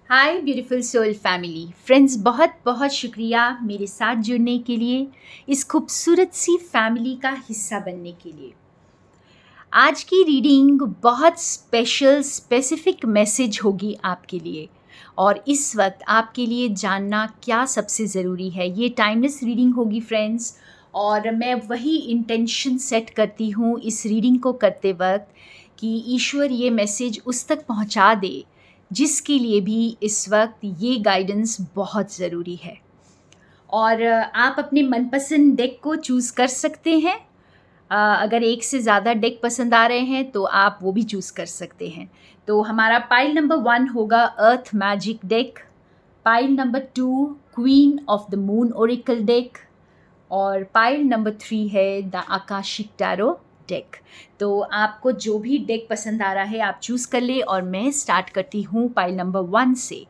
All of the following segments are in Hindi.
हाय ब्यूटीफुल सोल फैमिली फ्रेंड्स, बहुत बहुत शुक्रिया मेरे साथ जुड़ने के लिए, इस खूबसूरत सी फैमिली का हिस्सा बनने के लिए। आज की रीडिंग बहुत स्पेसिफिक मैसेज होगी आपके लिए। और इस वक्त आपके लिए जानना क्या सबसे ज़रूरी है, ये टाइमलेस रीडिंग होगी फ्रेंड्स। और मैं वही इंटेंशन सेट करती हूँ इस रीडिंग को करते वक्त कि ईश्वर ये मैसेज उस तक पहुँचा दे जिसके लिए भी इस वक्त ये गाइडेंस बहुत ज़रूरी है। और आप अपने मनपसंद डेक को चूज़ कर सकते हैं। अगर एक से ज़्यादा डेक पसंद आ रहे हैं तो आप वो भी चूज़ कर सकते हैं। तो हमारा पाइल नंबर 1 होगा earth magic deck, pile number 2 queen of the moon oracle deck, और पाइल नंबर 3 है द आकाशिक टैरो डेक। तो आपको जो भी डेक पसंद आ रहा है आप चूज़ कर ले, और मैं स्टार्ट करती हूँ पाइल नंबर 1 से।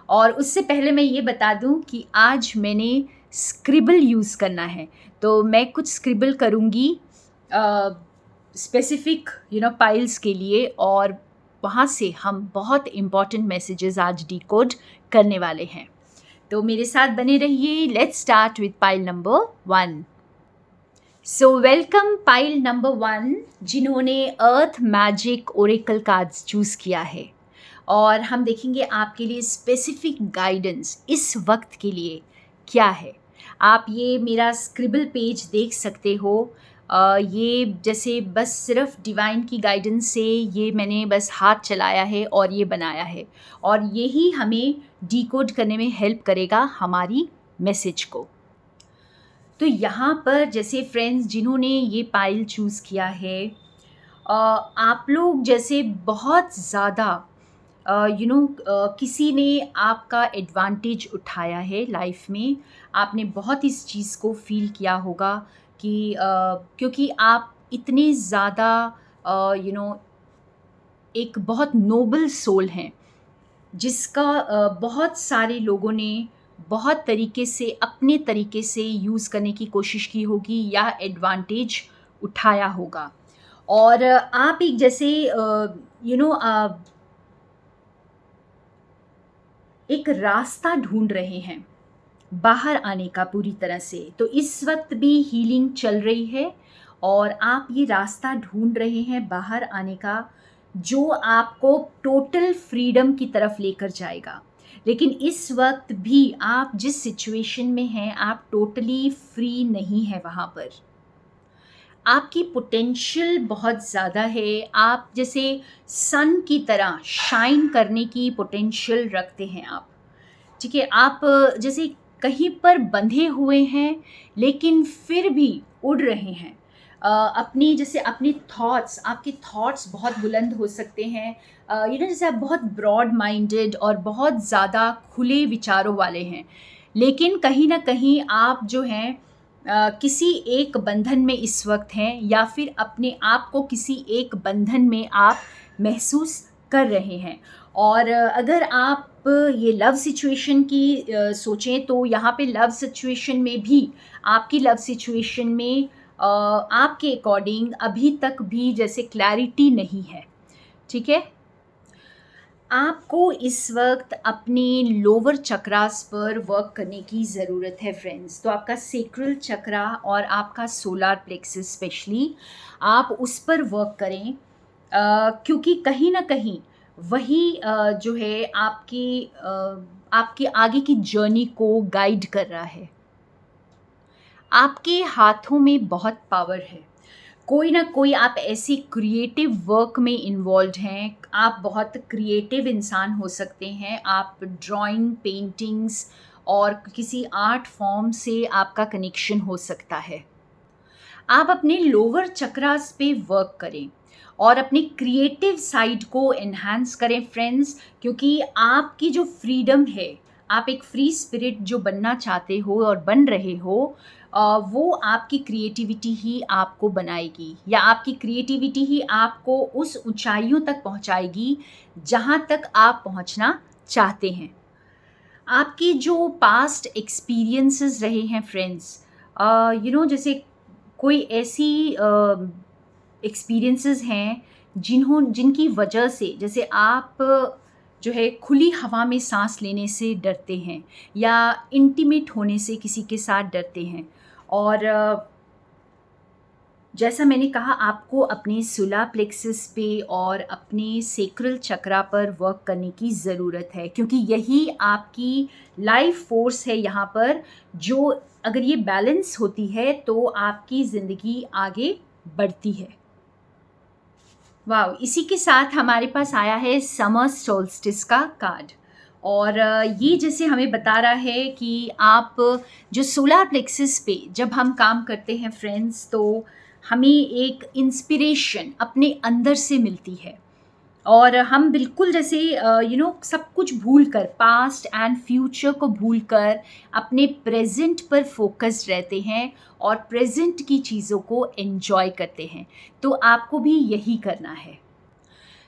और उससे पहले मैं ये बता दूँ कि आज मैंने स्क्रिबल यूज़ करना है, तो मैं कुछ स्क्रिबल करूँगी स्पेसिफिक पाइल्स के लिए, और वहाँ से हम बहुत इम्पॉर्टेंट मैसेजेस आज डिकोड करने वाले हैं। तो मेरे साथ बने रहिए। Let's start with pile number 1। So welcome pile number 1 जिन्होंने अर्थ मैजिक ओरेकल कार्ड्स चूज़ किया है। और हम देखेंगे आपके लिए स्पेसिफिक गाइडेंस इस वक्त के लिए क्या है। आप ये मेरा स्क्रिबल पेज देख सकते हो। ये जैसे बस सिर्फ डिवाइन की गाइडेंस से ये मैंने बस हाथ चलाया है और ये बनाया है, और यही हमें डिकोड करने में हेल्प करेगा हमारी मैसेज को। तो यहाँ पर जैसे फ्रेंड्स जिन्होंने ये पाइल चूज़ किया है, आप लोग जैसे बहुत ज़्यादा किसी ने आपका एडवांटेज उठाया है लाइफ में। आपने बहुत इस चीज़ को फील किया होगा कि क्योंकि आप इतने ज़्यादा यू नो एक बहुत नोबल सोल हैं, जिसका बहुत सारे लोगों ने बहुत तरीके से अपने तरीके से यूज़ करने की कोशिश की होगी या एडवांटेज उठाया होगा। और आप एक जैसे यू नो एक रास्ता ढूंढ रहे हैं बाहर आने का पूरी तरह से। तो इस वक्त भी हीलिंग चल रही है और आप ये रास्ता ढूंढ रहे हैं बाहर आने का, जो आपको टोटल फ्रीडम की तरफ लेकर जाएगा। लेकिन इस वक्त भी आप जिस सिचुएशन में हैं आप टोटली फ्री नहीं हैं वहाँ पर। आपकी पोटेंशियल बहुत ज़्यादा है। आप जैसे सन की तरह शाइन करने की पोटेंशियल रखते हैं आप। ठीक है, आप जैसे कहीं पर बंधे हुए हैं लेकिन फिर भी उड़ रहे हैं। अपनी जैसे अपनी थॉट्स, आपके थॉट्स बहुत बुलंद हो सकते हैं। जैसे आप बहुत ब्रॉड माइंडेड और बहुत ज़्यादा खुले विचारों वाले हैं, लेकिन कहीं ना कहीं आप जो हैं किसी एक बंधन में इस वक्त हैं, या फिर अपने आप को किसी एक बंधन में आप महसूस कर रहे हैं। और अगर आप ये लव सिचुएशन की सोचें तो यहाँ पे लव सिचुएशन में भी आपकी लव सिचुएशन में आपके अकॉर्डिंग अभी तक भी जैसे क्लैरिटी नहीं है। ठीक है, आपको इस वक्त अपने लोअर चक्रास पर वर्क करने की ज़रूरत है फ्रेंड्स। तो आपका सेक्रल चक्रा और आपका सोलार प्लेक्सस स्पेशली, आप उस पर वर्क करें, क्योंकि कहीं ना कहीं वही जो है आपकी आगे की जर्नी को गाइड कर रहा है। आपके हाथों में बहुत पावर है। कोई ना कोई आप ऐसी क्रिएटिव वर्क में इन्वॉल्व हैं। आप बहुत क्रिएटिव इंसान हो सकते हैं। आप ड्राइंग, पेंटिंग्स और किसी आर्ट फॉर्म से आपका कनेक्शन हो सकता है। आप अपने लोअर चक्रास पे वर्क करें और अपनी क्रिएटिव साइड को एनहांस करें फ्रेंड्स, क्योंकि आपकी जो फ्रीडम है, आप एक फ्री स्पिरिट जो बनना चाहते हो और बन रहे हो, वो आपकी क्रिएटिविटी ही आपको बनाएगी, या आपकी क्रिएटिविटी ही आपको उस ऊंचाइयों तक पहुंचाएगी जहां तक आप पहुंचना चाहते हैं। आपकी जो पास्ट एक्सपीरियंसेस रहे हैं फ्रेंड्स, जैसे कोई ऐसी एक्सपीरियंसेस हैं जिनकी वजह से जैसे आप जो है खुली हवा में सांस लेने से डरते हैं या इंटीमेट होने से किसी के साथ डरते हैं। और जैसा मैंने कहा, आपको अपने सोलर प्लेक्सस पे और अपने सेक्रल चक्रा पर वर्क करने की ज़रूरत है, क्योंकि यही आपकी लाइफ फोर्स है यहाँ पर, जो अगर ये बैलेंस होती है तो आपकी ज़िंदगी आगे बढ़ती है। वाह! इसी के साथ हमारे पास आया है समर सोल्स्टिस का कार्ड। और ये जैसे हमें बता रहा है कि आप जो सोलर प्लेक्सस पे जब हम काम करते हैं फ्रेंड्स, तो हमें एक इंस्पिरेशन अपने अंदर से मिलती है और हम बिल्कुल जैसे सब कुछ भूल कर, पास्ट एंड फ्यूचर को भूल कर अपने प्रेजेंट पर फोकस्ड रहते हैं और प्रेजेंट की चीज़ों को एंजॉय करते हैं। तो आपको भी यही करना है।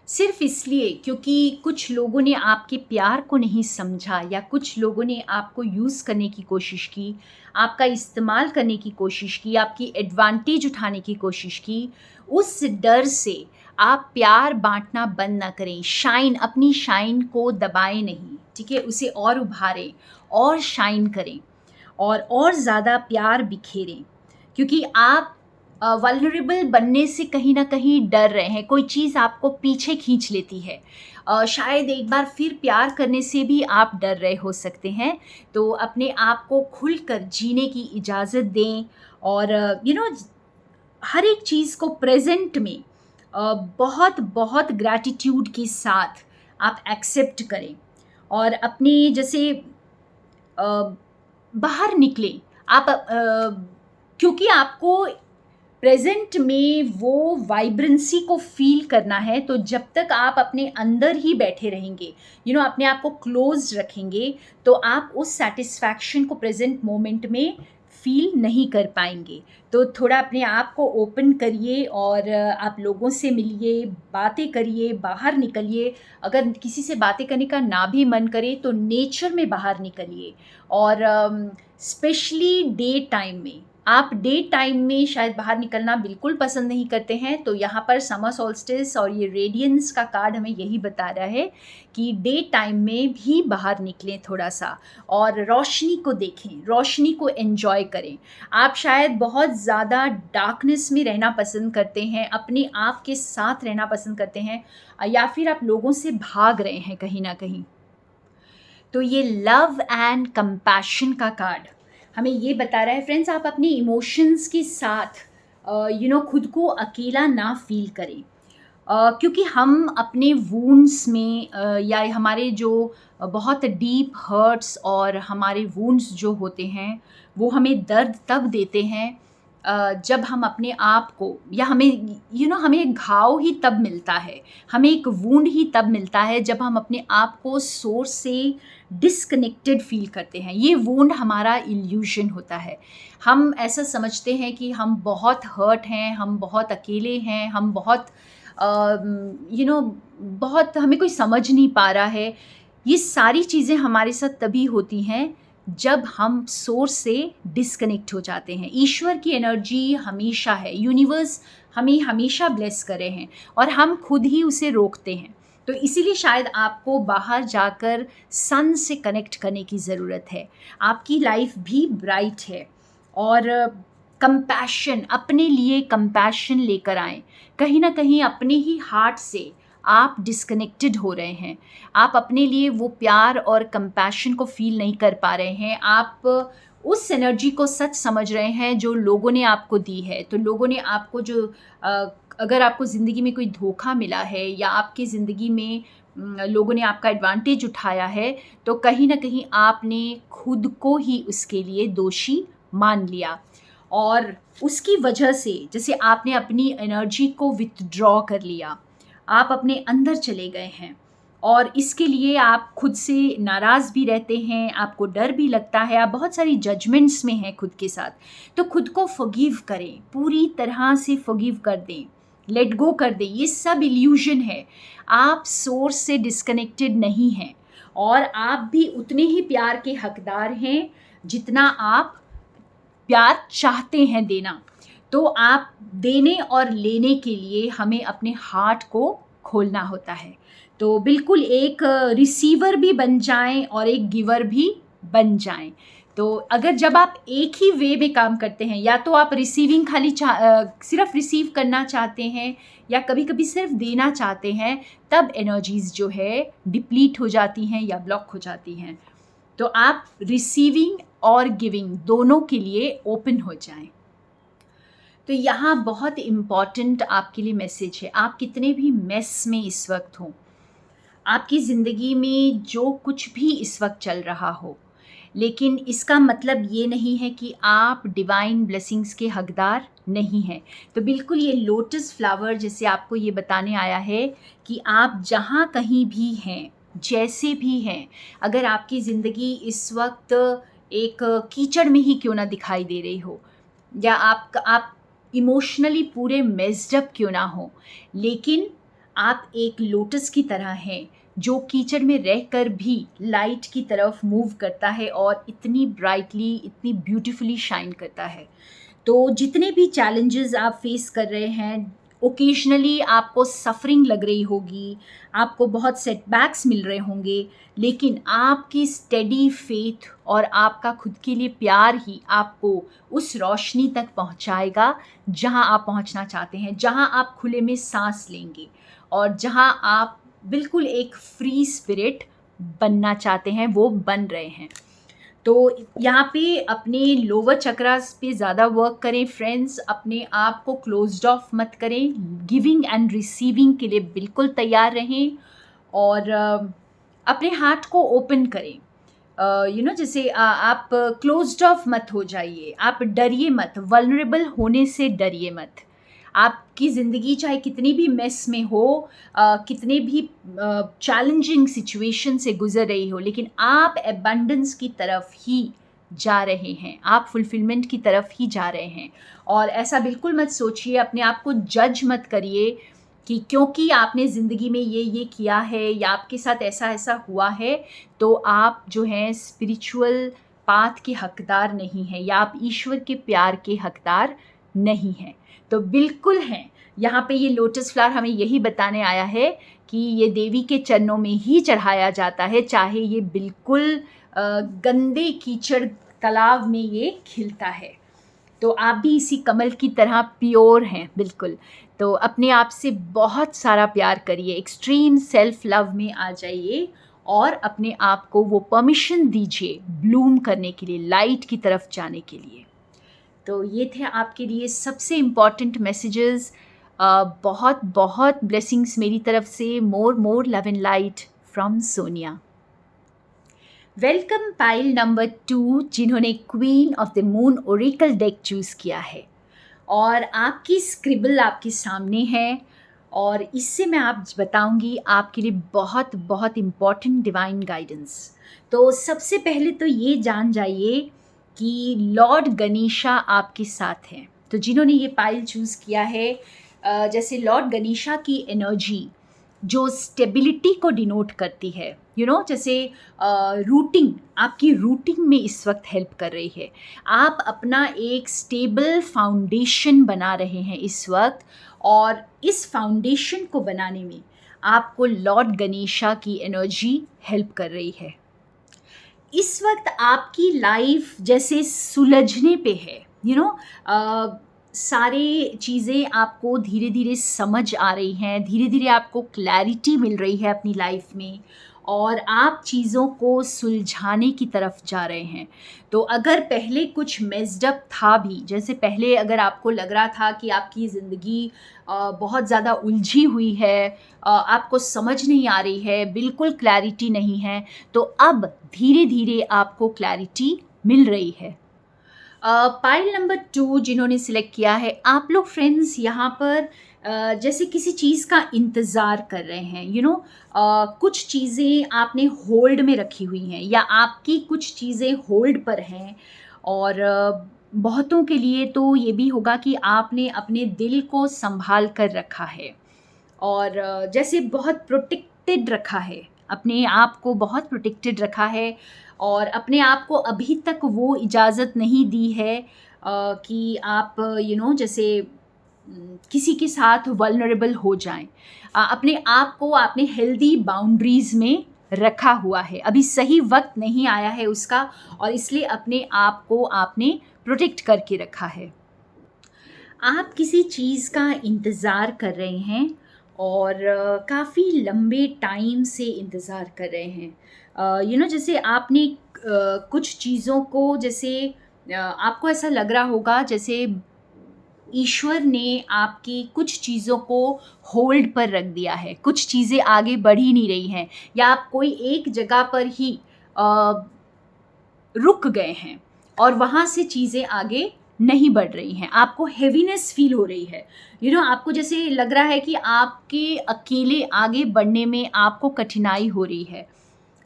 सिर्फ इसलिए क्योंकि कुछ लोगों ने आपके प्यार को नहीं समझा या कुछ लोगों ने आपको यूज़ करने की कोशिश की, आपका इस्तेमाल करने की कोशिश की, आपकी एडवांटेज उठाने की कोशिश की, उस डर से आप प्यार बांटना बंद ना करें। अपनी शाइन को दबाएं नहीं, ठीक है? उसे और उभारें और शाइन करें और ज़्यादा प्यार बिखेरें, क्योंकि आप वल्नरेबल बनने से कहीं ना कहीं डर रहे हैं। कोई चीज़ आपको पीछे खींच लेती है। शायद एक बार फिर प्यार करने से भी आप डर रहे हो सकते हैं। तो अपने आप को खुलकर जीने की इजाज़त दें और हर एक चीज़ को प्रेजेंट में बहुत बहुत ग्रैटिट्यूड के साथ आप एक्सेप्ट करें और अपने जैसे अ, बाहर निकलें आप, क्योंकि आपको प्रेजेंट में वो वाइब्रेंसी को फील करना है। तो जब तक आप अपने अंदर ही बैठे रहेंगे, अपने आप को क्लोज रखेंगे, तो आप उस सेटिस्फैक्शन को प्रेजेंट मोमेंट में फील नहीं कर पाएंगे। तो थोड़ा अपने आप को ओपन करिए और आप लोगों से मिलिए, बातें करिए, बाहर निकलिए। अगर किसी से बातें करने का ना भी मन करे तो नेचर में बाहर निकलिए। और स्पेशली डे टाइम में, आप डे टाइम में शायद बाहर निकलना बिल्कुल पसंद नहीं करते हैं, तो यहाँ पर समर सोल्स्टिस और ये रेडियंस का कार्ड हमें यही बता रहा है कि डे टाइम में भी बाहर निकलें थोड़ा सा और रोशनी को देखें, रोशनी को एंजॉय करें। आप शायद बहुत ज़्यादा डार्कनेस में रहना पसंद करते हैं, अपने आप के साथ रहना पसंद करते हैं, या फिर आप लोगों से भाग रहे हैं कहीं ना कहीं। तो ये लव एंड कंपैशन का कार्ड हमें ये बता रहा है फ्रेंड्स, आप अपने इमोशंस के साथ खुद को अकेला ना फील करें, क्योंकि हम अपने वूंड्स में या हमारे जो बहुत डीप हर्ट्स और हमारे वूंड्स जो होते हैं, वो हमें दर्द तब देते हैं जब हम अपने आप को, या हमें एक घाव ही तब मिलता है, हमें एक वूंड ही तब मिलता है जब हम अपने आप को सोर्स से डिस्कनेक्टेड फील करते हैं। ये वूंड हमारा इल्यूशन होता है। हम ऐसा समझते हैं कि हम बहुत हर्ट हैं, हम बहुत अकेले हैं, हम बहुत बहुत हमें कोई समझ नहीं पा रहा है। ये सारी चीज़ें हमारे साथ तभी होती हैं जब हम सोर्स से डिस्कनेक्ट हो जाते हैं। ईश्वर की एनर्जी हमेशा है, यूनिवर्स हमें हमेशा ब्लेस करे हैं और हम खुद ही उसे रोकते हैं। तो इसीलिए शायद आपको बाहर जाकर सन से कनेक्ट करने की ज़रूरत है। आपकी लाइफ भी ब्राइट है और कंपैशन, अपने लिए कंपैशन लेकर आएं। कहीं ना कहीं अपने ही हार्ट से आप डिस्कनेक्टेड हो रहे हैं, आप अपने लिए वो प्यार और कंपैशन को फील नहीं कर पा रहे हैं। आप उस एनर्जी को सच समझ रहे हैं जो लोगों ने आपको दी है। तो लोगों ने आपको अगर आपको ज़िंदगी में कोई धोखा मिला है या आपकी ज़िंदगी में लोगों ने आपका एडवांटेज उठाया है, तो कहीं ना कहीं आपने खुद को ही उसके लिए दोषी मान लिया और उसकी वजह से जैसे आपने अपनी एनर्जी को विथड्रॉ कर लिया, आप अपने अंदर चले गए हैं और इसके लिए आप खुद से नाराज़ भी रहते हैं, आपको डर भी लगता है, आप बहुत सारी जजमेंट्स में हैं खुद के साथ। तो खुद को फॉरगिव करें, पूरी तरह से फॉरगिव कर दें, लेट गो कर दें। ये सब इल्यूजन है, आप सोर्स से डिस्कनेक्टेड नहीं हैं और आप भी उतने ही प्यार के हकदार हैं जितना आप प्यार चाहते हैं देना। तो आप देने और लेने के लिए हमें अपने हार्ट को खोलना होता है। तो बिल्कुल एक रिसीवर भी बन जाएं और एक गिवर भी बन जाएं। तो अगर जब आप एक ही वे में काम करते हैं, या तो आप रिसीविंग सिर्फ रिसीव करना चाहते हैं या कभी कभी सिर्फ देना चाहते हैं, तब एनर्जीज जो है डिप्लीट हो जाती हैं या ब्लॉक हो जाती हैं। तो आप रिसीविंग और गिविंग दोनों के लिए ओपन हो जाएं। तो यहाँ बहुत इम्पॉर्टेंट आपके लिए मैसेज है, आप कितने भी मेस में इस वक्त हों, आपकी ज़िंदगी में जो कुछ भी इस वक्त चल रहा हो, लेकिन इसका मतलब ये नहीं है कि आप डिवाइन ब्लेसिंग्स के हकदार नहीं हैं। तो बिल्कुल ये लोटस फ्लावर जैसे आपको ये बताने आया है कि आप जहाँ कहीं भी हैं, जैसे भी हैं, अगर आपकी ज़िंदगी इस वक्त एक कीचड़ में ही क्यों ना दिखाई दे रही हो, या आप इमोशनली पूरे मेस्ड अप क्यों ना हो, लेकिन आप एक लोटस की तरह हैं जो कीचड़ में रहकर भी लाइट की तरफ मूव करता है और इतनी ब्राइटली, इतनी ब्यूटीफुली शाइन करता है। तो जितने भी चैलेंजेस आप फेस कर रहे हैं, ओकेजनली आपको सफरिंग लग रही होगी, आपको बहुत सेटबैक्स मिल रहे होंगे, लेकिन आपकी स्टेडी फेथ और आपका खुद के लिए प्यार ही आपको उस रोशनी तक पहुंचाएगा जहां आप पहुंचना चाहते हैं, जहां आप खुले में सांस लेंगे और जहां आप बिल्कुल एक फ्री स्पिरिट बनना चाहते हैं, वो बन रहे हैं। तो यहाँ पे अपने लोअर चक्रास पे ज़्यादा वर्क करें फ्रेंड्स, अपने आप को क्लोज्ड ऑफ मत करें, गिविंग एंड रिसीविंग के लिए बिल्कुल तैयार रहें और अपने हार्ट को ओपन करें। जैसे आप क्लोज्ड ऑफ मत हो जाइए, आप डरिए मत, वल्नरेबल होने से डरिए मत। आपकी ज़िंदगी चाहे कितनी भी मेस में हो, कितने भी चैलेंजिंग सिचुएशन से गुजर रही हो, लेकिन आप एबंडेंस की तरफ ही जा रहे हैं, आप फुलफिलमेंट की तरफ ही जा रहे हैं। और ऐसा बिल्कुल मत सोचिए, अपने आप को जज मत करिए कि क्योंकि आपने ज़िंदगी में ये किया है या आपके साथ ऐसा ऐसा हुआ है तो आप जो हैं स्पिरिचुअल पाथ के हकदार नहीं हैं या आप ईश्वर के प्यार के हकदार नहीं हैं। तो बिल्कुल हैं। यहाँ पे ये लोटस फ्लावर हमें यही बताने आया है कि ये देवी के चरणों में ही चढ़ाया जाता है, चाहे ये बिल्कुल गंदे कीचड़ तालाब में ये खिलता है। तो आप भी इसी कमल की तरह प्योर हैं बिल्कुल। तो अपने आप से बहुत सारा प्यार करिए, एक्सट्रीम सेल्फ लव में आ जाइए और अपने आप को वो परमिशन दीजिए ब्लूम करने के लिए, लाइट की तरफ जाने के लिए। तो ये थे आपके लिए सबसे इम्पॉर्टेंट मैसेजेस। बहुत बहुत ब्लेसिंग्स मेरी तरफ से। More love and light from Sonia. Welcome pile number 2 जिन्होंने queen of the moon oracle deck choose किया है और आपकी स्क्रिबल आपके सामने है और इससे मैं आप बताऊंगी आपके लिए बहुत बहुत इम्पॉर्टेंट डिवाइन गाइडेंस। तो सबसे पहले तो ये जान जाइए कि लॉर्ड गणेशा आपके साथ हैं। तो जिन्होंने ये पाइल चूज़ किया है, जैसे लॉर्ड गणेशा की एनर्जी जो स्टेबिलिटी को डिनोट करती है, जैसे रूटिंग, आपकी रूटिंग में इस वक्त हेल्प कर रही है। आप अपना एक स्टेबल फाउंडेशन बना रहे हैं इस वक्त और इस फाउंडेशन को बनाने में आपको लॉर्ड गणेशा की एनर्जी हेल्प कर रही है। इस वक्त आपकी लाइफ जैसे सुलझने पे है, सारे चीज़ें आपको धीरे धीरे समझ आ रही हैं, धीरे धीरे आपको क्लैरिटी मिल रही है अपनी लाइफ में और आप चीज़ों को सुलझाने की तरफ जा रहे हैं। तो अगर पहले कुछ मेस्ड अप था भी, जैसे पहले अगर आपको लग रहा था कि आपकी ज़िंदगी बहुत ज़्यादा उलझी हुई है, आपको समझ नहीं आ रही है, बिल्कुल क्लैरिटी नहीं है, तो अब धीरे धीरे आपको क्लैरिटी मिल रही है। पाइल नंबर 2 जिन्होंने सिलेक्ट किया है, आप लोग फ्रेंड्स यहाँ पर जैसे किसी चीज़ का इंतज़ार कर रहे हैं, कुछ चीज़ें आपने होल्ड में रखी हुई हैं या आपकी कुछ चीज़ें होल्ड पर हैं और बहुतों के लिए तो ये भी होगा कि आपने अपने दिल को संभाल कर रखा है और जैसे बहुत प्रोटेक्टेड रखा है, अपने आप को बहुत प्रोटेक्टेड रखा है और अपने आप को अभी तक वो इजाज़त नहीं दी है कि आप जैसे किसी के साथ वल्नरेबल हो जाएं। अपने आप को आपने हेल्दी बाउंड्रीज़ में रखा हुआ है, अभी सही वक्त नहीं आया है उसका, और इसलिए अपने आप को आपने प्रोटेक्ट करके रखा है। आप किसी चीज़ का इंतज़ार कर रहे हैं और काफ़ी लंबे टाइम से इंतज़ार कर रहे हैं। जैसे आपने कुछ चीज़ों को, जैसे आपको ऐसा लग रहा होगा जैसे ईश्वर ने आपकी कुछ चीज़ों को होल्ड पर रख दिया है, कुछ चीज़ें आगे बढ़ ही नहीं रही हैं, या आप कोई एक जगह पर ही अ, रुक गए हैं और वहाँ से चीज़ें आगे नहीं बढ़ रही हैं, आपको हेवीनेस फील हो रही है। आपको जैसे लग रहा है कि आपके अकेले आगे बढ़ने में आपको कठिनाई हो रही है।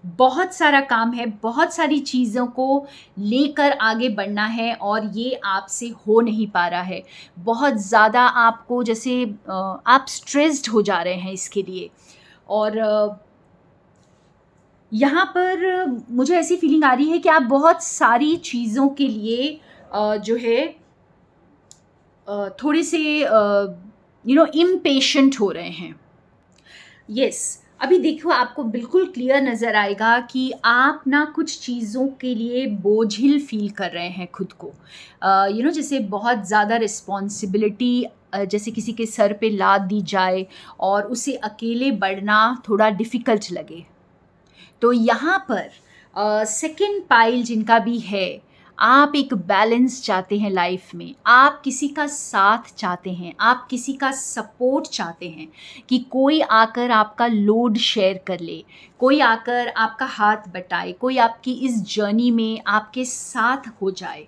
बहुत सारा काम है, बहुत सारी चीज़ों को लेकर आगे बढ़ना है और ये आपसे हो नहीं पा रहा है। बहुत ज़्यादा आपको जैसे आप स्ट्रेस्ड हो जा रहे हैं इसके लिए। और यहाँ पर मुझे ऐसी फीलिंग आ रही है कि आप बहुत सारी चीज़ों के लिए जो है थोड़े से इम्पेशेंट हो रहे हैं। यस, अभी देखो आपको बिल्कुल क्लियर नज़र आएगा कि आप ना कुछ चीज़ों के लिए बोझिल फील कर रहे हैं खुद को। जैसे बहुत ज़्यादा रिस्पॉन्सिबिलिटी जैसे किसी के सर पे लाद दी जाए और उसे अकेले बढ़ना थोड़ा डिफ़िकल्ट लगे। तो यहाँ पर सेकंड पाइल जिनका भी है, आप एक बैलेंस चाहते हैं लाइफ में, आप किसी का साथ चाहते हैं, आप किसी का सपोर्ट चाहते हैं कि कोई आकर आपका लोड शेयर कर ले, कोई आकर आपका हाथ बटाए, कोई आपकी इस जर्नी में आपके साथ हो जाए।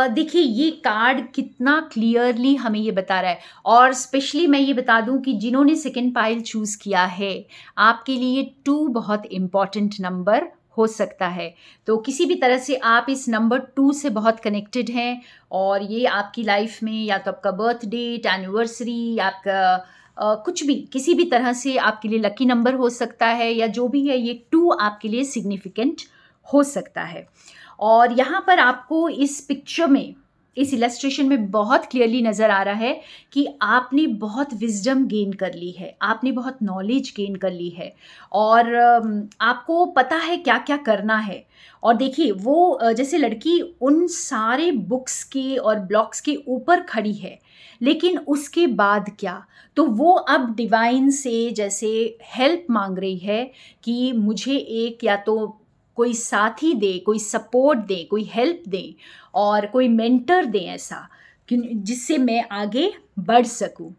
देखिए ये कार्ड कितना क्लियरली हमें ये बता रहा है, और स्पेशली मैं ये बता दूं कि जिन्होंने सेकंड पाइल चूज़ किया है, आपके लिए 2 बहुत इम्पॉर्टेंट नंबर हो सकता है। तो किसी भी तरह से आप इस नंबर 2 से बहुत कनेक्टेड हैं, और ये आपकी लाइफ में या तो आपका बर्थ डेट, एनिवर्सरी, आपका कुछ भी, किसी भी तरह से आपके लिए लकी नंबर हो सकता है, या जो भी है ये 2 आपके लिए सिग्निफिकेंट हो सकता है। और यहाँ पर आपको इस पिक्चर में, इस इलस्ट्रेशन में बहुत क्लियरली नज़र आ रहा है कि आपने बहुत विजडम गेन कर ली है, आपने बहुत नॉलेज गेन कर ली है, और आपको पता है क्या क्या करना है। और देखिए वो जैसे लड़की उन सारे बुक्स के और ब्लॉक्स के ऊपर खड़ी है, लेकिन उसके बाद क्या? तो वो अब डिवाइन से जैसे हेल्प मांग रही है कि मुझे एक या तो कोई साथी दे, कोई सपोर्ट दे, कोई हेल्प दे, और कोई मेंटर दे ऐसा कि जिससे मैं आगे बढ़ सकूं।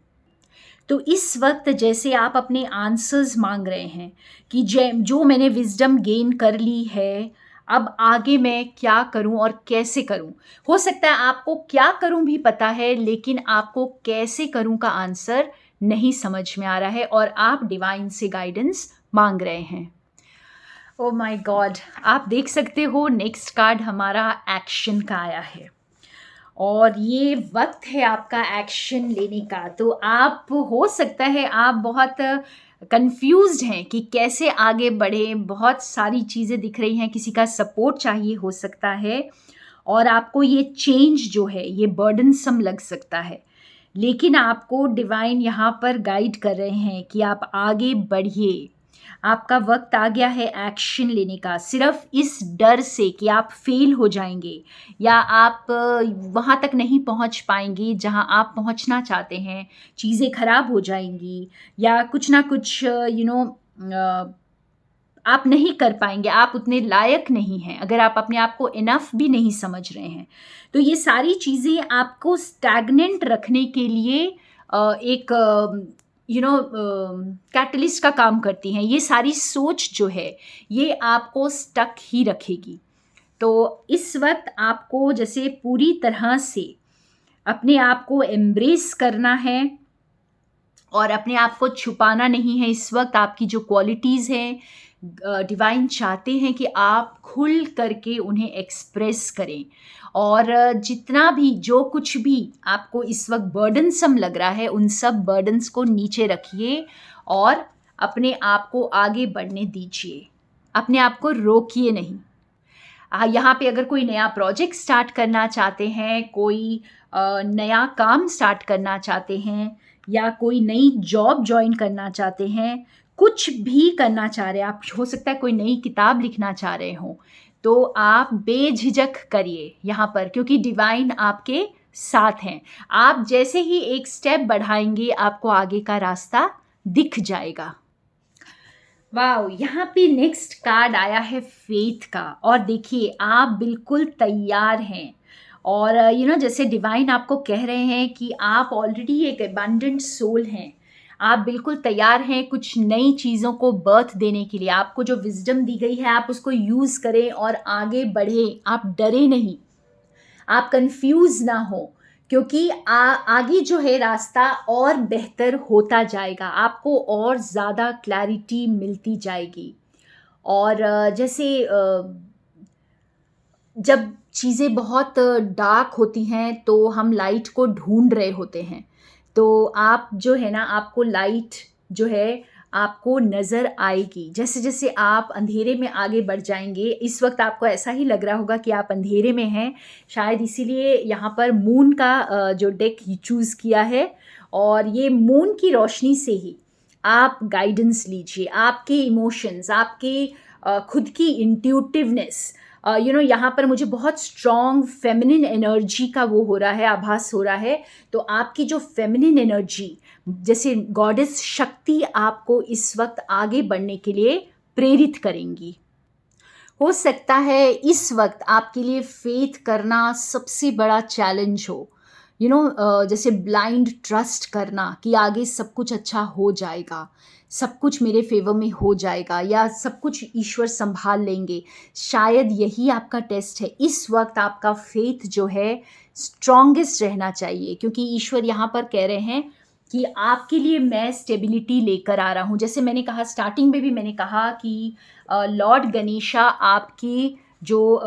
तो इस वक्त जैसे आप अपने आंसर्स मांग रहे हैं कि जो मैंने विजडम गेन कर ली है, अब आगे मैं क्या करूं और कैसे करूं। हो सकता है आपको क्या करूं भी पता है, लेकिन आपको कैसे करूं का आंसर नहीं समझ में आ रहा है, और आप डिवाइन से गाइडेंस मांग रहे हैं। ओ माय गॉड, आप देख सकते हो नेक्स्ट कार्ड हमारा एक्शन का आया है, और ये वक्त है आपका एक्शन लेने का। तो आप, हो सकता है आप बहुत कंफ्यूज्ड हैं कि कैसे आगे बढ़ें, बहुत सारी चीज़ें दिख रही हैं, किसी का सपोर्ट चाहिए हो सकता है, और आपको ये चेंज जो है ये बर्डनसम लग सकता है, लेकिन आपको डिवाइन यहाँ पर गाइड कर रहे हैं कि आप आगे बढ़िए। आपका वक्त आ गया है एक्शन लेने का, सिर्फ इस डर से कि आप फेल हो जाएंगे, या आप वहाँ तक नहीं पहुँच पाएंगे जहाँ आप पहुँचना चाहते हैं, चीज़ें खराब हो जाएंगी, या कुछ ना कुछ आप नहीं कर पाएंगे, आप उतने लायक नहीं हैं, अगर आप अपने आप को इनफ भी नहीं समझ रहे हैं। तो ये सारी चीज़ें आपको स्टैग्नेंट रखने के लिए एक कैटलिस्ट का काम करती हैं। ये सारी सोच जो है ये आपको स्टक ही रखेगी। तो इस वक्त आपको जैसे पूरी तरह से अपने आप को एम्ब्रेस करना है और अपने आप को छुपाना नहीं है। इस वक्त आपकी जो क्वालिटीज़ हैं, डिवाइन चाहते हैं कि आप खुल करके उन्हें एक्सप्रेस करें, और जितना भी, जो कुछ भी आपको इस वक्त बर्डनसम लग रहा है, उन सब बर्डन्स को नीचे रखिए और अपने आप को आगे बढ़ने दीजिए, अपने आप को रोकिए नहीं। यहाँ पे अगर कोई नया प्रोजेक्ट स्टार्ट करना चाहते हैं, कोई नया काम स्टार्ट करना चाहते हैं, या कोई नई जॉब ज्वाइन करना चाहते हैं, कुछ भी करना चाह रहे हैं आप, हो सकता है कोई नई किताब लिखना चाह रहे हो, तो आप बेझिझक करिए यहाँ पर, क्योंकि डिवाइन आपके साथ हैं। आप जैसे ही एक स्टेप बढ़ाएंगे आपको आगे का रास्ता दिख जाएगा। वाओ, यहाँ पे नेक्स्ट कार्ड आया है फेथ का, और देखिए आप बिल्कुल तैयार हैं। और जैसे डिवाइन आपको कह रहे हैं कि आप ऑलरेडी एक अबंडेंट सोल हैं, आप बिल्कुल तैयार हैं कुछ नई चीज़ों को बर्थ देने के लिए। आपको जो विजडम दी गई है आप उसको यूज़ करें और आगे बढ़ें, आप डरे नहीं, आप कंफ्यूज ना हो, क्योंकि आगे जो है रास्ता और बेहतर होता जाएगा, आपको और ज़्यादा क्लैरिटी मिलती जाएगी। और जैसे जब चीज़ें बहुत डार्क होती हैं तो हम लाइट को ढूंढ रहे होते हैं, तो आप जो है ना, आपको लाइट जो है आपको नज़र आएगी। जैसे जैसे आप अंधेरे में आगे बढ़ जाएंगे, इस वक्त आपको ऐसा ही लग रहा होगा कि आप अंधेरे में हैं, शायद इसीलिए यहाँ पर मून का जो डेक चूज़ किया है, और ये मून की रोशनी से ही आप गाइडेंस लीजिए। आपके इमोशंस, आपके खुद की इंट्यूटिवनेस, यहाँ पर मुझे बहुत स्ट्रॉन्ग फेमिनिन एनर्जी का वो हो रहा है, आभास हो रहा है। तो आपकी जो फेमिनिन एनर्जी, जैसे गॉडेस शक्ति, आपको इस वक्त आगे बढ़ने के लिए प्रेरित करेंगी। हो सकता है इस वक्त आपके लिए फेथ करना सबसे बड़ा चैलेंज हो, जैसे ब्लाइंड ट्रस्ट करना कि आगे सब कुछ अच्छा हो जाएगा, सब कुछ मेरे फेवर में हो जाएगा, या सब कुछ ईश्वर संभाल लेंगे। शायद यही आपका टेस्ट है। इस वक्त आपका फेथ जो है स्ट्रॉन्गेस्ट रहना चाहिए, क्योंकि ईश्वर यहाँ पर कह रहे हैं कि आपके लिए मैं स्टेबिलिटी लेकर आ रहा हूँ। जैसे मैंने कहा स्टार्टिंग में भी, मैंने कहा कि लॉर्ड गणेशा आपकी जो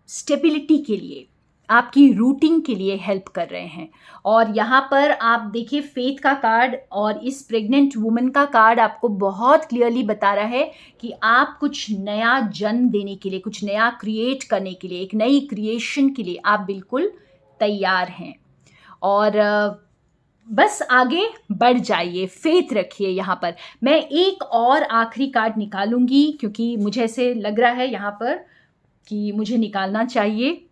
स्टेबिलिटी के लिए, आपकी रूटिंग के लिए हेल्प कर रहे हैं। और यहाँ पर आप देखिए फेथ का कार्ड और इस प्रेग्नेंट वुमन का कार्ड आपको बहुत क्लियरली बता रहा है कि आप कुछ नया जन्म देने के लिए, कुछ नया क्रिएट करने के लिए, एक नई क्रिएशन के लिए आप बिल्कुल तैयार हैं। और बस आगे बढ़ जाइए, फेथ रखिए। यहाँ पर मैं एक और आखिरी कार्ड निकालूंगी, क्योंकि मुझे ऐसे लग रहा है यहाँ पर कि मुझे निकालना चाहिए,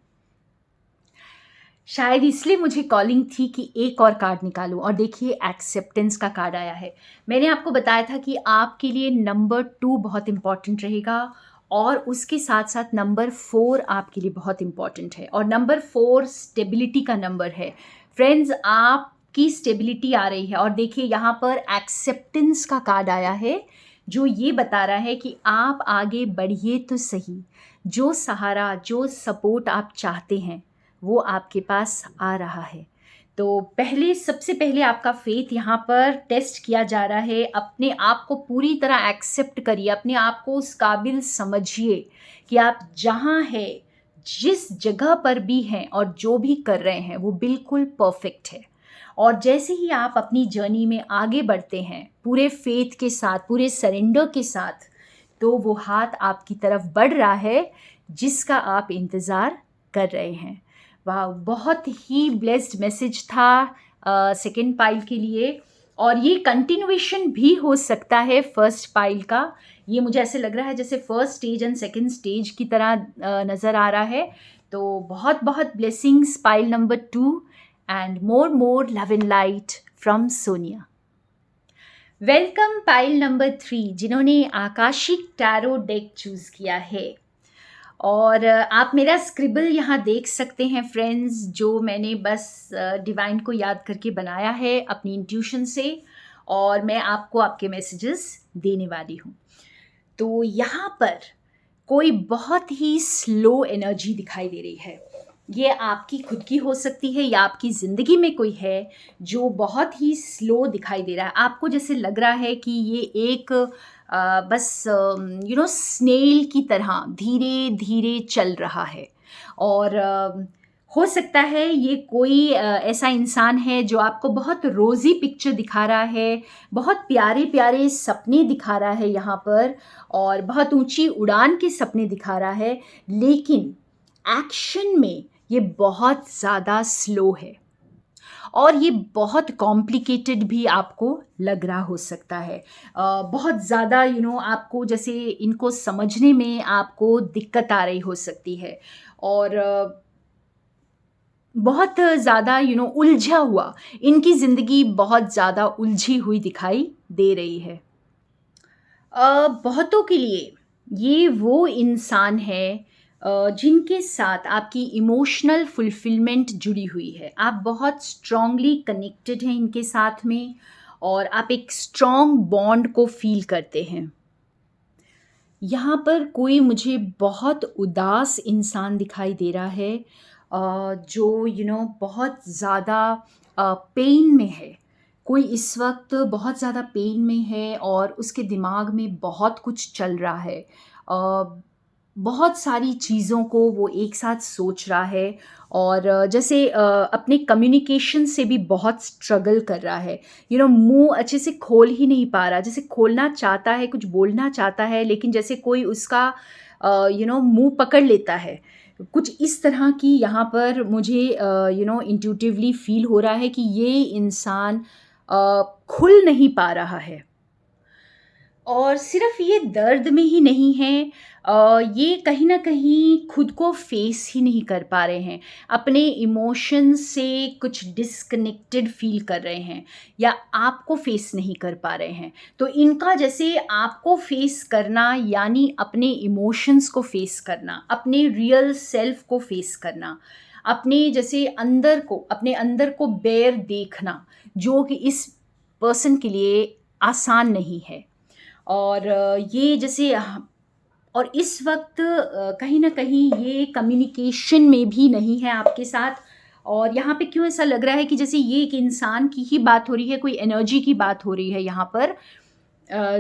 शायद इसलिए मुझे कॉलिंग थी कि एक और कार्ड निकालूं। और देखिए एक्सेप्टेंस का कार्ड आया है। मैंने आपको बताया था कि आपके लिए नंबर 2 बहुत इम्पॉर्टेंट रहेगा, और उसके साथ साथ नंबर 4 आपके लिए बहुत इम्पॉर्टेंट है। और नंबर 4 स्टेबिलिटी का नंबर है। फ्रेंड्स, आपकी स्टेबिलिटी आ रही है। और देखिए यहाँ पर एक्सेप्टेंस का कार्ड आया है, जो ये बता रहा है कि आप आगे बढ़िए तो सही, जो सहारा, जो सपोर्ट आप चाहते हैं वो आपके पास आ रहा है। तो सबसे पहले आपका फेथ यहाँ पर टेस्ट किया जा रहा है। अपने आप को पूरी तरह एक्सेप्ट करिए, अपने आप को उस काबिल समझिए कि आप जहाँ हैं, जिस जगह पर भी हैं और जो भी कर रहे हैं वो बिल्कुल परफेक्ट है। और जैसे ही आप अपनी जर्नी में आगे बढ़ते हैं पूरे फेथ के साथ, पूरे सरेंडर के साथ, तो वो हाथ आपकी तरफ बढ़ रहा है जिसका आप इंतज़ार कर रहे हैं। वाह, बहुत ही ब्लेस्ड मैसेज था सेकेंड पाइल के लिए। और ये कंटिन्यूएशन भी हो सकता है फर्स्ट पाइल का। ये मुझे ऐसे लग रहा है जैसे first stage and second stage की तरह नज़र आ रहा है। तो बहुत बहुत blessings pile number 2, and more love and light from Sonia. Welcome pile number 3, जिन्होंने आकाशिक टैरो डेक चूज़ किया है। और आप मेरा स्क्रिबल यहाँ देख सकते हैं फ्रेंड्स, जो मैंने बस डिवाइन को याद करके बनाया है अपनी इंट्यूशन से, और मैं आपको आपके मैसेजेस देने वाली हूँ। तो यहाँ पर कोई बहुत ही स्लो एनर्जी दिखाई दे रही है। ये आपकी खुद की हो सकती है, या आपकी ज़िंदगी में कोई है जो बहुत ही स्लो दिखाई दे रहा है। आपको जैसे लग रहा है कि ये एक बस स्नेल की तरह धीरे धीरे चल रहा है। और हो सकता है ये कोई ऐसा इंसान है जो आपको बहुत रोज़ी पिक्चर दिखा रहा है, बहुत प्यारे-प्यारे सपने दिखा रहा है यहाँ पर और बहुत ऊँची उड़ान के सपने दिखा रहा है, लेकिन एक्शन में ये बहुत ज़्यादा स्लो है और ये बहुत कॉम्प्लिकेटेड भी आपको लग रहा हो सकता है। बहुत ज़्यादा आपको जैसे इनको समझने में आपको दिक्कत आ रही हो सकती है और बहुत ज़्यादा उलझा हुआ, इनकी ज़िंदगी बहुत ज़्यादा उलझी हुई दिखाई दे रही है। बहुतों के लिए ये वो इंसान है जिनके साथ आपकी इमोशनल फुलफिलमेंट जुड़ी हुई है। आप बहुत स्ट्रॉन्गली कनेक्टेड हैं इनके साथ में और आप एक स्ट्रॉन्ग बॉन्ड को फ़ील करते हैं। यहाँ पर कोई मुझे बहुत उदास इंसान दिखाई दे रहा है जो बहुत ज़्यादा पेन में है। कोई इस वक्त बहुत ज़्यादा पेन में है और उसके दिमाग में बहुत कुछ चल रहा है। बहुत सारी चीज़ों को वो एक साथ सोच रहा है और जैसे अपने कम्युनिकेशन से भी बहुत स्ट्रगल कर रहा है। मुंह अच्छे से खोल ही नहीं पा रहा, जैसे खोलना चाहता है, कुछ बोलना चाहता है, लेकिन जैसे कोई उसका मुंह पकड़ लेता है। कुछ इस तरह की यहाँ पर मुझे इंट्यूटिवली फील हो रहा है कि ये इंसान खुल नहीं पा रहा है। और सिर्फ़ ये दर्द में ही नहीं है, ये कहीं न कहीं खुद को फ़ेस ही नहीं कर पा रहे हैं। अपने इमोशंस से कुछ डिस्कनेक्टेड फ़ील कर रहे हैं या आपको फ़ेस नहीं कर पा रहे हैं। तो इनका जैसे आपको फ़ेस करना यानी अपने इमोशंस को फ़ेस करना, अपने रियल सेल्फ़ को फ़ेस करना, अपने जैसे अपने अंदर को बेर देखना, जो कि इस पर्सन के लिए आसान नहीं है। और ये जैसे और इस वक्त कहीं न कहीं ये कम्युनिकेशन में भी नहीं है आपके साथ और यहाँ पे क्यों ऐसा लग रहा है कि जैसे ये एक इंसान की ही बात हो रही है, कोई एनर्जी की बात हो रही है यहाँ पर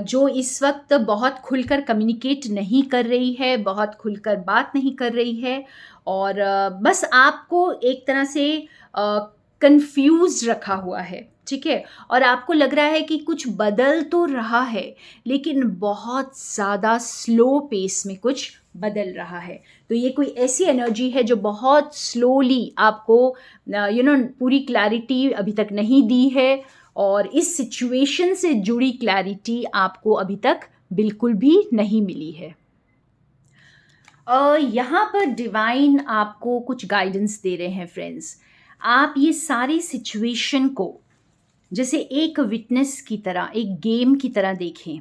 जो इस वक्त बहुत खुलकर कम्युनिकेट नहीं कर रही है, बहुत खुलकर बात नहीं कर रही है और बस आपको एक तरह से कंफ्यूज रखा हुआ है, ठीक है? और आपको लग रहा है कि कुछ बदल तो रहा है, लेकिन बहुत ज़्यादा स्लो पेस में कुछ बदल रहा है। तो ये कोई ऐसी एनर्जी है जो बहुत स्लोली आपको पूरी क्लैरिटी अभी तक नहीं दी है और इस सिचुएशन से जुड़ी क्लैरिटी आपको अभी तक बिल्कुल भी नहीं मिली है। यहाँ पर डिवाइन आपको कुछ गाइडेंस दे रहे हैं फ्रेंड्स। आप ये सारी सिचुएशन को जैसे एक विटनेस की तरह, एक गेम की तरह देखें।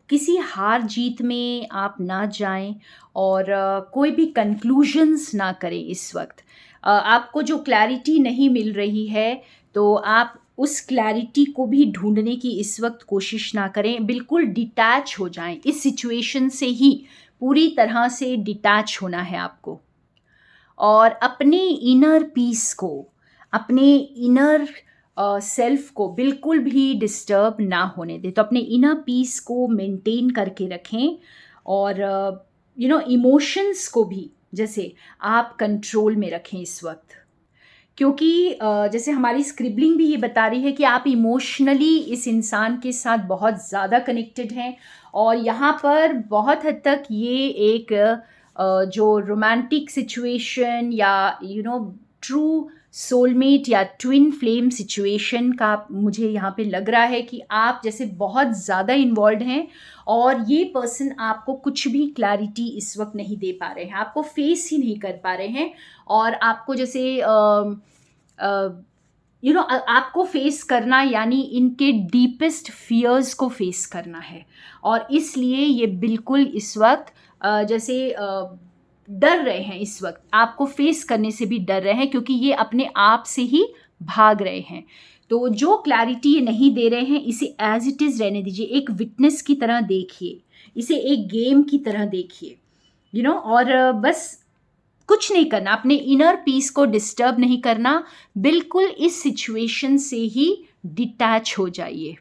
किसी हार जीत में आप ना जाएं और कोई भी कंक्लूजन्स ना करें इस वक्त। आपको जो क्लैरिटी नहीं मिल रही है तो आप उस क्लैरिटी को भी ढूंढने की इस वक्त कोशिश ना करें, बिल्कुल डिटैच हो जाएं इस सिचुएशन से ही, पूरी तरह से डिटैच होना है आपको और अपने इनर पीस को, अपने इनर सेल्फ को बिल्कुल भी डिस्टर्ब ना होने दें। तो अपने इनर पीस को मेंटेन करके रखें और इमोशंस को भी जैसे आप कंट्रोल में रखें इस वक्त, क्योंकि जैसे हमारी स्क्रिबलिंग भी ये बता रही है कि आप इमोशनली इस इंसान के साथ बहुत ज़्यादा कनेक्टेड हैं और यहाँ पर बहुत हद तक ये एक जो रोमांटिक सिचुएशन या ट्रू सोलमेट या ट्विन फ्लेम सिचुएशन का मुझे यहाँ पे लग रहा है कि आप जैसे बहुत ज़्यादा इन्वॉल्व हैं और ये पर्सन आपको कुछ भी क्लैरिटी इस वक्त नहीं दे पा रहे हैं, आपको फेस ही नहीं कर पा रहे हैं और आपको जैसे आपको फेस करना यानी इनके डीपेस्ट फियर्स को फेस करना है और इसलिए ये बिल्कुल इस वक्त जैसे डर रहे हैं, इस वक्त आपको फेस करने से भी डर रहे हैं क्योंकि ये अपने आप से ही भाग रहे हैं। तो जो क्लैरिटी ये नहीं दे रहे हैं इसे एज इट इज़ रहने दीजिए, एक विटनेस की तरह देखिए, इसे एक गेम की तरह देखिए और बस कुछ नहीं करना, अपने इनर पीस को डिस्टर्ब नहीं करना, बिल्कुल इस सिचुएशन से ही डिटैच हो जाइए।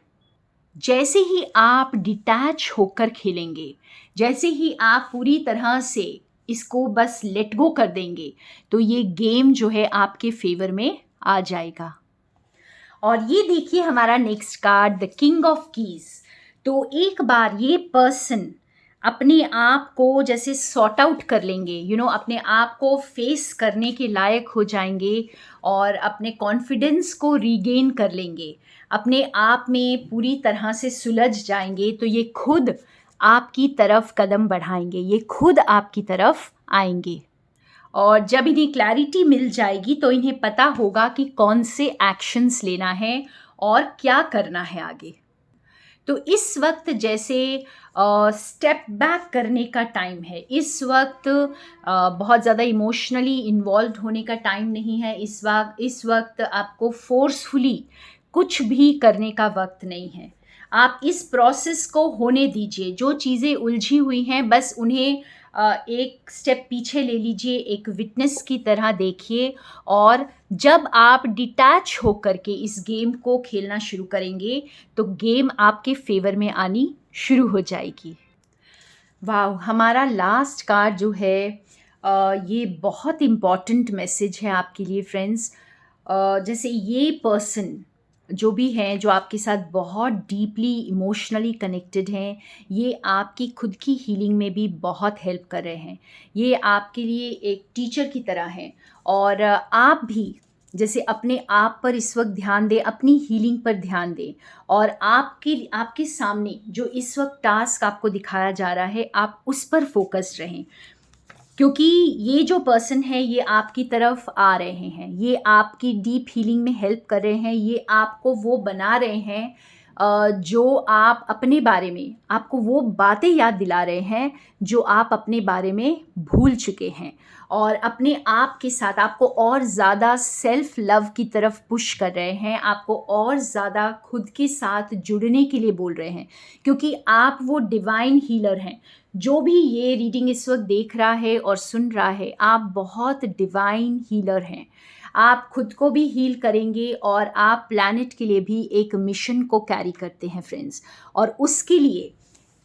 जैसे ही आप डिटैच होकर खेलेंगे, जैसे ही आप पूरी तरह से इसको बस लेट गो कर देंगे तो ये गेम जो है आपके फेवर में आ जाएगा। और ये देखिए हमारा next card, the king of keys. तो एक बार ये पर्सन अपने आप को जैसे सॉर्ट आउट कर लेंगे, अपने आप को फेस करने के लायक हो जाएंगे और अपने कॉन्फिडेंस को रीगेन कर लेंगे, अपने आप में पूरी तरह से सुलझ जाएंगे, तो ये खुद आपकी तरफ कदम बढ़ाएंगे, ये खुद आपकी तरफ आएंगे। और जब इन्हें क्लैरिटी मिल जाएगी तो इन्हें पता होगा कि कौन से एक्शंस लेना है और क्या करना है आगे। तो इस वक्त जैसे स्टेप बैक करने का टाइम है, इस वक्त बहुत ज़्यादा इमोशनली इन्वॉल्व होने का टाइम नहीं है। इस वक्त आपको फोर्सफुली कुछ भी करने का वक्त नहीं है। आप इस प्रोसेस को होने दीजिए। जो चीज़ें उलझी हुई हैं बस उन्हें एक स्टेप पीछे ले लीजिए, एक विटनेस की तरह देखिए, और जब आप डिटैच होकर के इस गेम को खेलना शुरू करेंगे तो गेम आपके फेवर में आनी शुरू हो जाएगी। वाह, हमारा लास्ट कार्ड जो है ये बहुत इम्पॉर्टेंट मैसेज है आपके लिए फ्रेंड्स। जैसे ये पर्सन जो भी हैं, जो आपके साथ बहुत डीपली इमोशनली कनेक्टेड हैं, ये आपकी खुद की हीलिंग में भी बहुत हेल्प कर रहे हैं। ये आपके लिए एक टीचर की तरह हैं और आप भी जैसे अपने आप पर इस वक्त ध्यान दें, अपनी हीलिंग पर ध्यान दें, और आपके सामने जो इस वक्त टास्क आपको दिखाया जा रहा है आप उस पर फोकस्ड रहें, क्योंकि ये जो पर्सन है ये आपकी तरफ आ रहे हैं, ये आपकी डीप हीलिंग में हेल्प कर रहे हैं, ये आपको वो बना रहे हैं जो आप अपने बारे में, आपको वो बातें याद दिला रहे हैं जो आप अपने बारे में भूल चुके हैं, और अपने आप के साथ आपको और ज़्यादा सेल्फ लव की तरफ पुश कर रहे हैं, आपको और ज़्यादा खुद के साथ जुड़ने के लिए बोल रहे हैं, क्योंकि आप वो डिवाइन हीलर हैं। जो भी ये रीडिंग इस वक्त देख रहा है और सुन रहा है, आप बहुत डिवाइन हीलर हैं। आप खुद को भी हील करेंगे और आप प्लैनेट के लिए भी एक मिशन को कैरी करते हैं फ्रेंड्स, और उसके लिए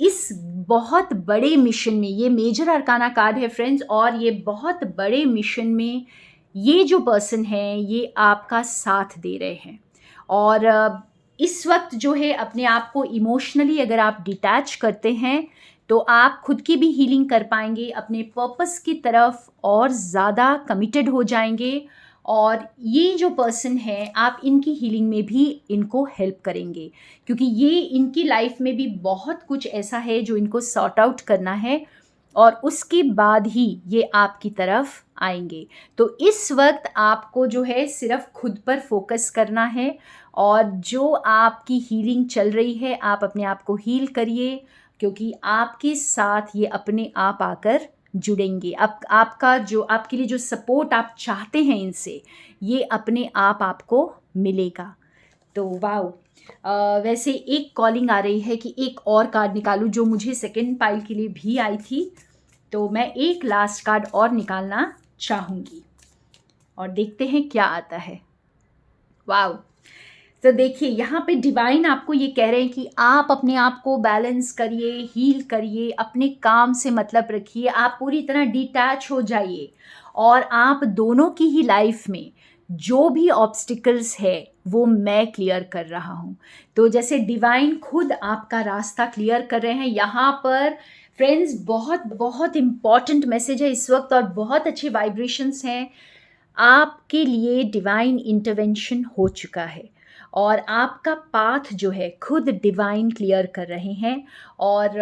इस बहुत बड़े मिशन में, ये मेजर अरकाना कार्ड है फ्रेंड्स, और ये बहुत बड़े मिशन में ये जो पर्सन है ये आपका साथ दे रहे हैं। और इस वक्त जो है अपने आप को इमोशनली अगर आप डिटैच करते हैं तो आप खुद की भी हीलिंग कर पाएंगे, अपने पर्पस की तरफ और ज़्यादा कमिटेड हो जाएंगे, और ये जो पर्सन है आप इनकी हीलिंग में भी इनको हेल्प करेंगे, क्योंकि ये इनकी लाइफ में भी बहुत कुछ ऐसा है जो इनको सॉर्ट आउट करना है, और उसके बाद ही ये आपकी तरफ आएंगे। तो इस वक्त आपको जो है सिर्फ खुद पर फोकस करना है, और जो आपकी हीलिंग चल रही है आप अपने आप को हील करिए, क्योंकि आपके साथ ये अपने आप आकर जुड़ेंगे। आपका जो आपके लिए जो सपोर्ट आप चाहते हैं इनसे, ये अपने आप आपको मिलेगा। तो वाओ, वैसे एक कॉलिंग आ रही है कि एक और कार्ड निकालूं, जो मुझे सेकंड पाइल के लिए भी आई थी, तो मैं एक लास्ट कार्ड और निकालना चाहूँगी और देखते हैं क्या आता है। वाओ, तो देखिए यहाँ पे डिवाइन आपको ये कह रहे हैं कि आप अपने आप को बैलेंस करिए, हील करिए, अपने काम से मतलब रखिए, आप पूरी तरह डिटैच हो जाइए, और आप दोनों की ही लाइफ में जो भी ऑब्स्टिकल्स है वो मैं क्लियर कर रहा हूँ। तो जैसे डिवाइन खुद आपका रास्ता क्लियर कर रहे हैं यहाँ पर फ्रेंड्स। बहुत बहुत इम्पॉर्टेंट मैसेज है इस वक्त, और बहुत अच्छे वाइब्रेशंस हैं। आपके लिए डिवाइन इंटरवेंशन हो चुका है, और आपका पाथ जो है खुद डिवाइन क्लियर कर रहे हैं, और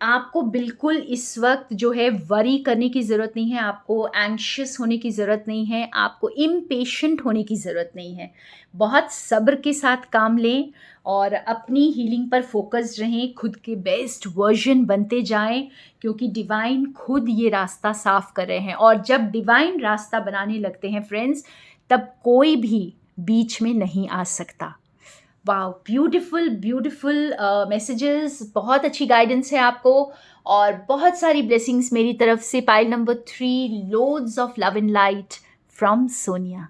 आपको बिल्कुल इस वक्त जो है वरी करने की ज़रूरत नहीं है, आपको एंग्शियस होने की ज़रूरत नहीं है, आपको इम्पेशेंट होने की ज़रूरत नहीं है। बहुत सब्र के साथ काम लें और अपनी हीलिंग पर फोकस्ड रहें, खुद के बेस्ट वर्जन बनते जाएं, क्योंकि डिवाइन खुद ये रास्ता साफ कर रहे हैं। और जब डिवाइन रास्ता बनाने लगते हैं फ्रेंड्स, तब कोई भी बीच में नहीं आ सकता। वाओ, ब्यूटीफुल ब्यूटीफुल मैसेजेस, बहुत अच्छी गाइडेंस है आपको, और बहुत सारी ब्लेसिंग्स मेरी तरफ से। Pile number 3, loads of love and light from Sonia.